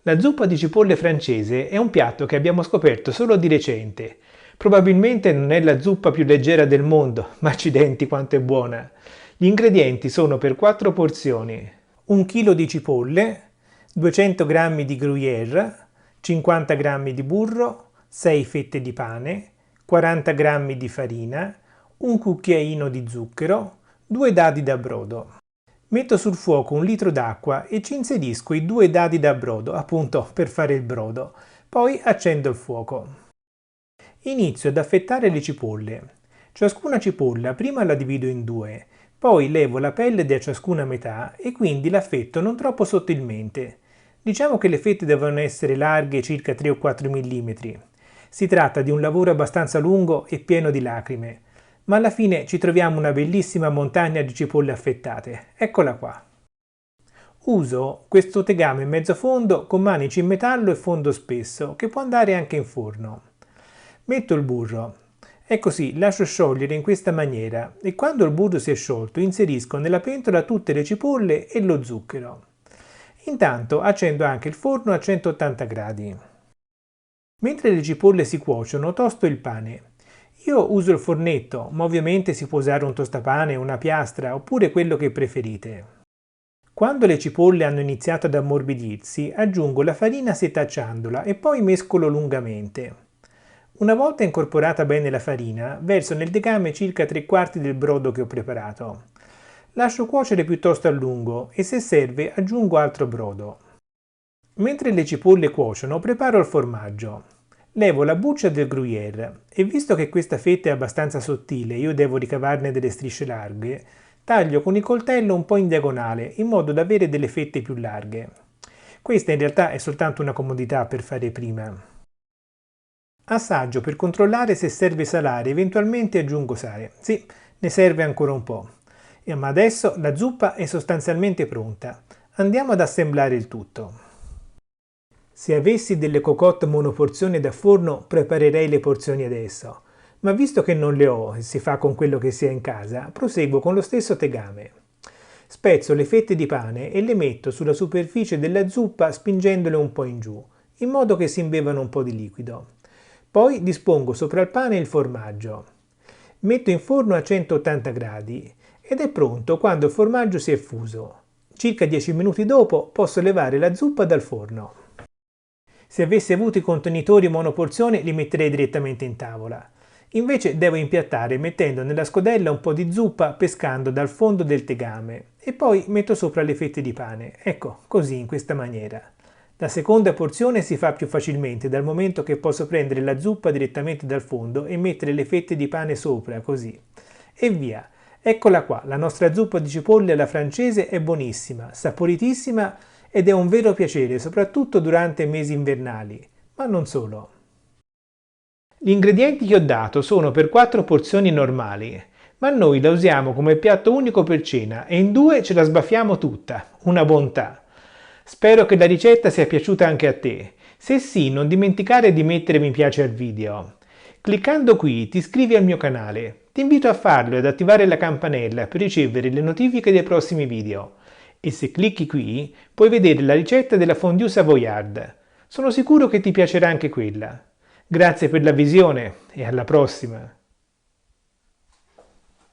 La zuppa di cipolle francese è un piatto che abbiamo scoperto solo di recente. Probabilmente non è la zuppa più leggera del mondo, ma accidenti quanto è buona. Gli ingredienti sono per 4 porzioni: 1 kg di cipolle, 200 g di gruyère, 50 g di burro, 6 fette di pane, 40 g di farina, un cucchiaino di zucchero, 2 dadi da brodo. Metto sul fuoco 1 litro d'acqua e ci inserisco i 2 dadi da brodo, appunto per fare il brodo. Poi accendo il fuoco. Inizio ad affettare le cipolle. Ciascuna cipolla prima la divido in due, poi levo la pelle da ciascuna metà e quindi l'affetto non troppo sottilmente. Diciamo che le fette devono essere larghe circa 3 o 4 mm. Si tratta di un lavoro abbastanza lungo e pieno di lacrime, ma alla fine ci troviamo una bellissima montagna di cipolle affettate. Eccola qua. Uso questo tegame mezzo fondo con manici in metallo e fondo spesso, che può andare anche in forno. Metto il burro. E così lascio sciogliere in questa maniera e quando il burro si è sciolto inserisco nella pentola tutte le cipolle e lo zucchero. Intanto accendo anche il forno a 180 gradi. Mentre le cipolle si cuociono tosto il pane. Io uso il fornetto, ma ovviamente si può usare un tostapane, una piastra oppure quello che preferite. Quando le cipolle hanno iniziato ad ammorbidirsi, aggiungo la farina setacciandola e poi mescolo lungamente. Una volta incorporata bene la farina, verso nel tegame circa 3/4 del brodo che ho preparato. Lascio cuocere piuttosto a lungo e se serve aggiungo altro brodo. Mentre le cipolle cuociono, preparo il formaggio. Levo la buccia del gruyère e visto che questa fetta è abbastanza sottile, io devo ricavarne delle strisce larghe, taglio con il coltello un po' in diagonale in modo da avere delle fette più larghe. Questa in realtà è soltanto una comodità per fare prima. Assaggio per controllare se serve salare, eventualmente aggiungo sale. Sì, ne serve ancora un po'. Ma adesso la zuppa è sostanzialmente pronta. Andiamo ad assemblare il tutto. Se avessi delle cocotte monoporzione da forno preparerei le porzioni adesso, ma visto che non le ho e si fa con quello che si ha in casa, proseguo con lo stesso tegame. Spezzo le fette di pane e le metto sulla superficie della zuppa spingendole un po' in giù, in modo che si imbevano un po' di liquido. Poi dispongo sopra il pane il formaggio. Metto in forno a 180 gradi ed è pronto quando il formaggio si è fuso. Circa 10 minuti dopo posso levare la zuppa dal forno. Se avessi avuto i contenitori monoporzione li metterei direttamente in tavola. Invece devo impiattare mettendo nella scodella un po' di zuppa pescando dal fondo del tegame e poi metto sopra le fette di pane. Ecco, così in questa maniera. La seconda porzione si fa più facilmente dal momento che posso prendere la zuppa direttamente dal fondo e mettere le fette di pane sopra, così. E via. Eccola qua, la nostra zuppa di cipolle alla francese è buonissima, saporitissima ed è un vero piacere, soprattutto durante i mesi invernali, ma non solo. Gli ingredienti che ho dato sono per 4 porzioni normali, ma noi la usiamo come piatto unico per cena e in 2 ce la sbaffiamo tutta, una bontà. Spero che la ricetta sia piaciuta anche a te. Se sì, non dimenticare di mettere mi piace al video. Cliccando qui ti iscrivi al mio canale. Ti invito a farlo e ad attivare la campanella per ricevere le notifiche dei prossimi video. E se clicchi qui puoi vedere la ricetta della fondue savoyarde. Sono sicuro che ti piacerà anche quella. Grazie per la visione e alla prossima!